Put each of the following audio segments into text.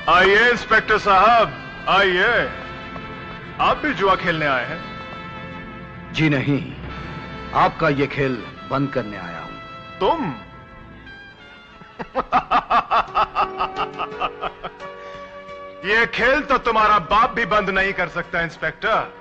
आइए इंस्पेक्टर साहब, आइए। आप भी जुआ खेलने आए हैं? जी नहीं, आपका ये खेल बंद करने आया हूं। तुम? ये खेल तो तुम्हारा बाप भी बंद नहीं कर सकता इंस्पेक्टर।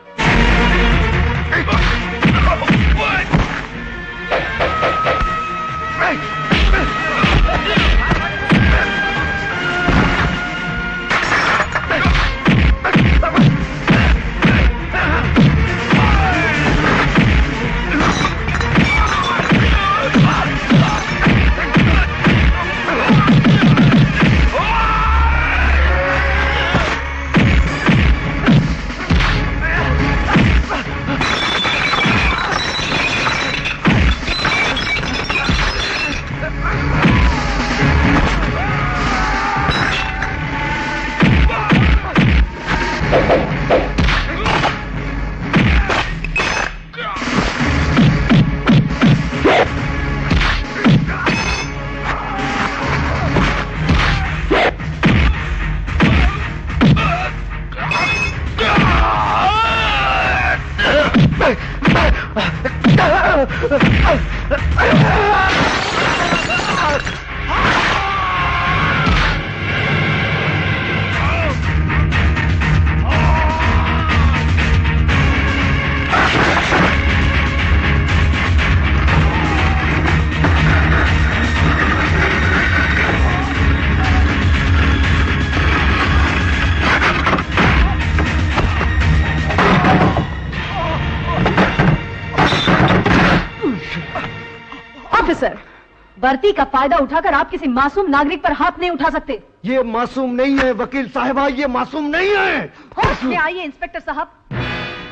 भर्ती का फायदा उठाकर आप किसी मासूम नागरिक पर हाथ नहीं उठा सकते। ये मासूम नहीं है वकील साहिबा, ये मासूम नहीं है। होश में आइए इंस्पेक्टर साहब।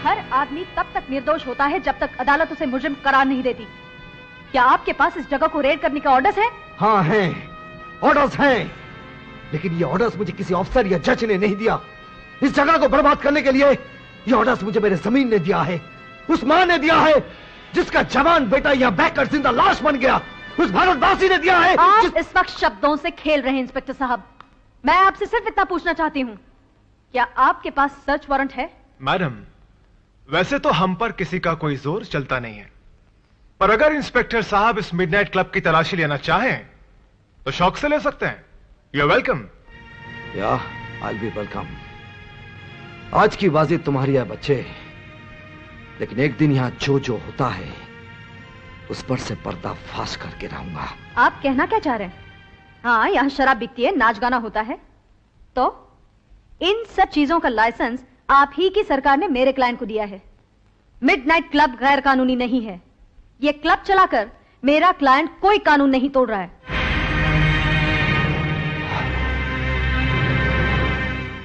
हर आदमी तब तक निर्दोष होता है जब तक अदालत उसे मुजरिम करार नहीं देती। क्या आपके पास इस जगह को रेड करने का ऑर्डर्स है? हाँ हैं, ऑर्डर्स हैं, लेकिन ये ऑर्डर्स मुझे किसी ऑफिसर या जज ने नहीं दिया। इस जगह को बर्बाद करने के लिए ये ऑर्डर्स मुझे मेरे जमीन ने दिया है, उस मां ने दिया है जिसका जवान बेटा यहाँ बैठकर जिंदा लाश बन गया, उस भारतवासी ने दिया है। आप इस वक्त शब्दों से खेल रहे हैं इंस्पेक्टर साहब। मैं आपसे सिर्फ इतना पूछना चाहती हूँ, क्या आपके पास सर्च वारंट है? मैडम, वैसे तो हम पर किसी का कोई जोर चलता नहीं है, पर अगर इंस्पेक्टर साहब इस मिडनाइट क्लब की तलाशी लेना चाहें तो शौक से ले सकते हैं। You are welcome. या आई बी वेलकम। आज की बाजी तुम्हारी है बच्चे, लेकिन एक दिन यहां जो जो होता है उस पर से पर्दा फाश करके रहूंगा। आप कहना क्या चाह रहे हैं? हाँ, यहाँ शराब बिकती है, नाच गाना होता है, तो इन सब चीजों का लाइसेंस आप ही की सरकार ने मेरे क्लाइंट को दिया है। मिडनाइट क्लब गैर कानूनी नहीं है। ये क्लब चलाकर मेरा क्लाइंट कोई कानून नहीं तोड़ रहा है।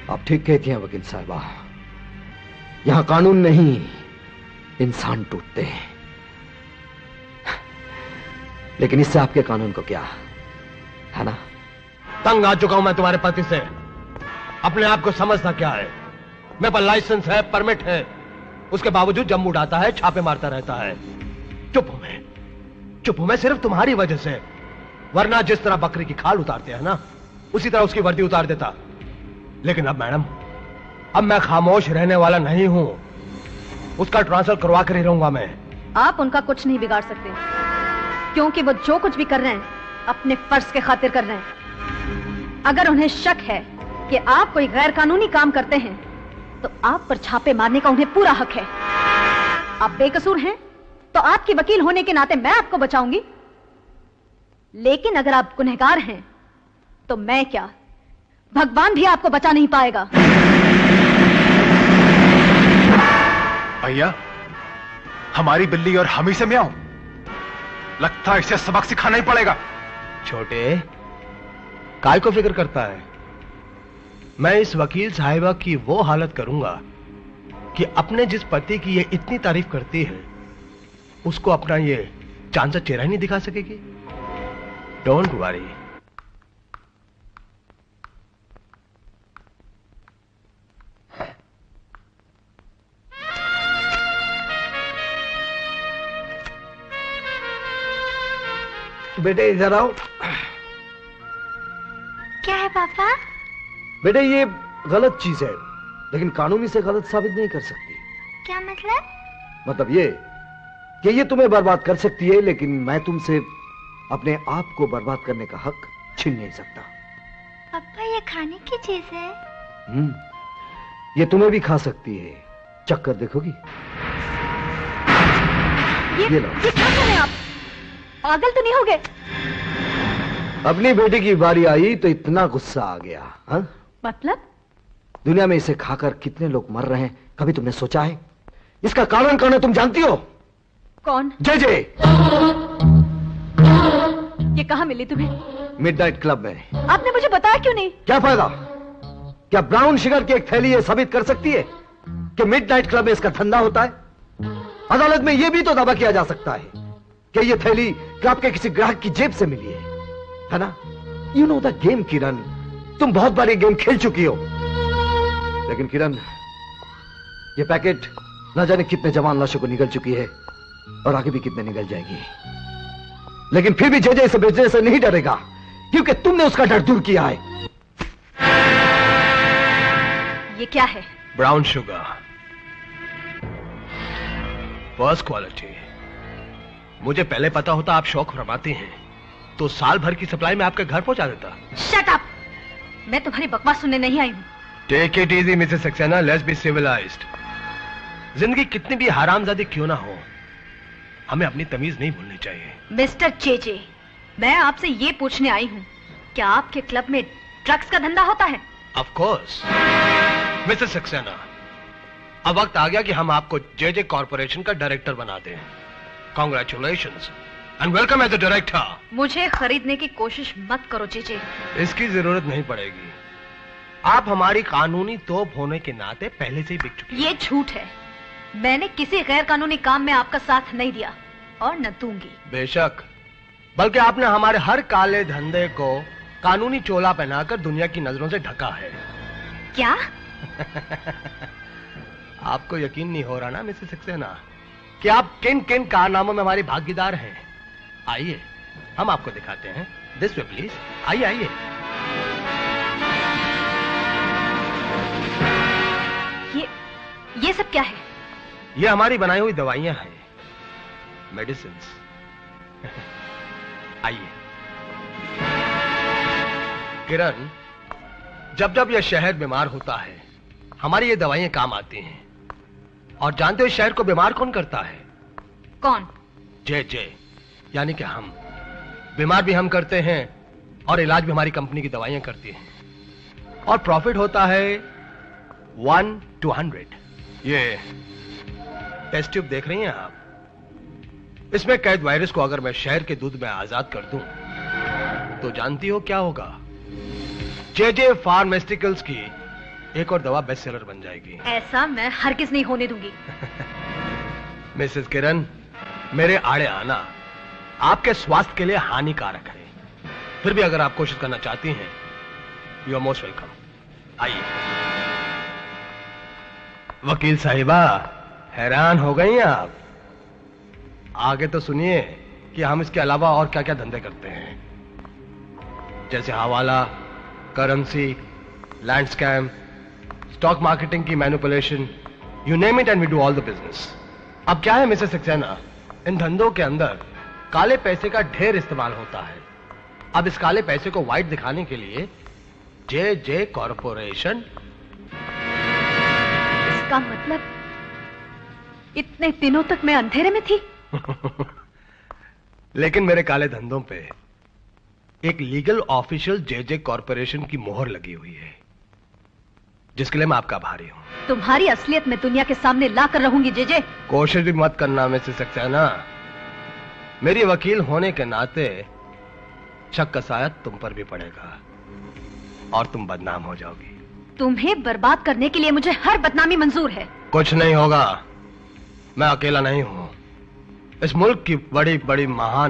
आप ठीक कहती हैं वकील साहिबा, यहां कानून नहीं इंसान टूटते हैं, लेकिन इससे आपके कानून को क्या है ना? तंग आ चुका हूं मैं तुम्हारे पति से। अपने आप को समझता क्या है? मेरे पास लाइसेंस है, परमिट है, उसके बावजूद जम उड़ाता है, छापे मारता रहता है। चुप हूं मैं सिर्फ तुम्हारी वजह से, वरना जिस तरह बकरी की खाल उतारते हैं ना, उसी तरह उसकी वर्दी उतार देता। लेकिन अब मैडम, अब मैं खामोश रहने वाला नहीं हूं, उसका ट्रांसफर करवा कर ही रहूंगा मैं। आप उनका कुछ नहीं बिगाड़ सकते, क्योंकि वो जो कुछ भी कर रहे हैं अपने फर्ज के खातिर कर रहे हैं। अगर उन्हें शक है कि आप कोई गैर कानूनी काम करते हैं तो आप पर छापे मारने का उन्हें पूरा हक है। आप बेकसूर हैं तो आपकी वकील होने के नाते मैं आपको बचाऊंगी, लेकिन अगर आप गुनहगार हैं तो मैं क्या, भगवान भी आपको बचा नहीं पाएगा। भैया, हमारी बिल्ली और हम ही से म्याऊं, लगता है इसे सबक सिखाना ही पड़ेगा। छोटे, काय को फिक्र करता है? मैं इस वकील साहिबा की वो हालत करूंगा कि अपने जिस पति की ये इतनी तारीफ करती है उसको अपना ये चांद सा चेहरा ही नहीं दिखा सकेगी। Don't worry. बेटे इधर आओ। क्या है पापा? बेटे ये गलत चीज है, लेकिन कानूनी से गलत साबित नहीं कर सकती। क्या मतलब? मतलब ये कि ये तुम्हें बर्बाद कर सकती है, लेकिन मैं तुमसे अपने आप को बर्बाद करने का हक छीन नहीं सकता। पापा ये खाने की चीज है। ये तुम्हें भी खा सकती है, चक्कर देखोगी? ये लो। क्या कर रहे हैं आप? पागल तो नहीं हो गए? अपनी बेटी की बारी आई तो इतना गुस्सा आ गया। हा? मतलब? दुनिया में इसे खाकर कितने लोग मर रहे हैं, कभी तुमने सोचा है? इसका कारण कौन है, तुम जानती हो? कौन? जे। ये कहाँ मिली तुम्हें? मिडनाइट क्लब में। आपने मुझे बताया क्यों नहीं? क्या फायदा? क्या ब्राउन शुगर की एक थैली ये साबित कर सकती है कि मिडनाइट क्लब में इसका धंधा होता है? अदालत में यह भी तो दावा किया जा सकता है कि यह थैली क्लब के किसी ग्राहक की जेब से मिली है ना? यू नो द गेम किरण, तुम बहुत बार ये गेम खेल चुकी हो। लेकिन किरण, ये पैकेट न जाने कितने जवान लाशों को निगल चुकी है और आगे भी कितने निगल जाएगी। लेकिन फिर भी जे इसे बेचने से नहीं डरेगा, क्योंकि तुमने उसका डर दूर किया है। ये क्या है? Brown sugar, first quality. मुझे पहले पता होता आप शौक फरमाती हैं तो साल भर की सप्लाई में आपके घर पहुंचा देता। Shut up! मैं तुम्हारी बकवास सुनने नहीं आई हूं। Take it easy Mrs Saxena, let's be civilised. जिंदगी कितनी भी हरामजादी क्यों ना हो, हमें अपनी तमीज नहीं भूलनी चाहिए। मिस्टर चेचे, मैं आपसे ये पूछने आई हूं, क्या आपके क्लब में ड्रग्स का धंधा होता है? ऑफ कोर्स मिसेस सक्सेना, अब वक्त आ गया कि हम आपको जे कॉर्पोरेशन का डायरेक्टर बना दें। Congratulations and welcome as a director. मुझे खरीदने की कोशिश मत करो चेचे। इसकी जरूरत नहीं पड़ेगी। आप हमारी कानूनी तोप होने के नाते पहले से ही बिक चुकी हैं। ये झूठ है। मैंने किसी गैर कानूनी काम में आपका साथ नहीं दिया और न दूंगी। बेशक, बल्कि आपने हमारे हर काले धंधे को कानूनी चोला पहनाकर दुनिया की नजरों से ढका है। क्या? आपको यकीन नहीं हो रहा ना मिसेस सक्सेना कि आप किन किन कारनामों में हमारी भागीदार हैं? आइए हम आपको दिखाते हैं। दिस वे प्लीज, आइए आइए। ये सब क्या है? ये हमारी बनाई हुई दवाइयां हैं, मेडिसिन्स। आइए। किरण, जब जब यह शहर बीमार होता है हमारी ये दवाइयां काम आती हैं। और जानते हो इस शहर को बीमार कौन करता है? कौन? जे यानी कि हम। बीमार भी हम करते हैं और इलाज भी हमारी कंपनी की दवाइयां करती हैं। और प्रॉफिट होता है 1 to 100। ये टेस्ट ट्यूब देख रही हैं आप? इसमें कैद वायरस को अगर मैं शहर के दूध में आजाद कर दूं तो जानती हो क्या होगा? जे फार्मास्यूटिकल्स की एक और दवा बेस्ट सेलर बन जाएगी। ऐसा मैं हरगिज नहीं होने दूंगी। मिसेस किरण, मेरे आड़े आना आपके स्वास्थ्य के लिए हानिकारक है। फिर भी अगर आप कोशिश करना चाहती हैं, यू आर मोस्ट वेलकम। आइए। वकील साहिबा, हैरान हो गई आप? आगे तो सुनिए कि हम इसके अलावा और क्या क्या धंधे करते हैं, जैसे हवाला, currency, land scam, stock marketing की manipulation, you name it and we do all the business. अब क्या है मिसेस सक्सेना, इन धंधों के अंदर काले पैसे का ढेर इस्तेमाल होता है। अब इस काले पैसे को व्हाइट दिखाने के लिए जे कॉर्पोरेशन। इसका मतलब इतने दिनों तक मैं अंधेरे में थी। लेकिन मेरे काले धंधों पे एक लीगल ऑफिशियल जे कॉर्पोरेशन की मोहर लगी हुई है, जिसके लिए मैं आपका आभारी हूं। तुम्हारी असलियत में दुनिया के सामने ला कर रहूंगी जे। कोशिश भी मत करना मिसेस सक्सेना। मेरी वकील होने के नाते शक का साया तुम पर भी पड़ेगा और तुम बदनाम हो जाओगी। तुम्हें बर्बाद करने के लिए मुझे हर बदनामी मंजूर है। कुछ नहीं होगा, मैं अकेला नहीं हूं। इस मुल्क की बड़ी बड़ी महान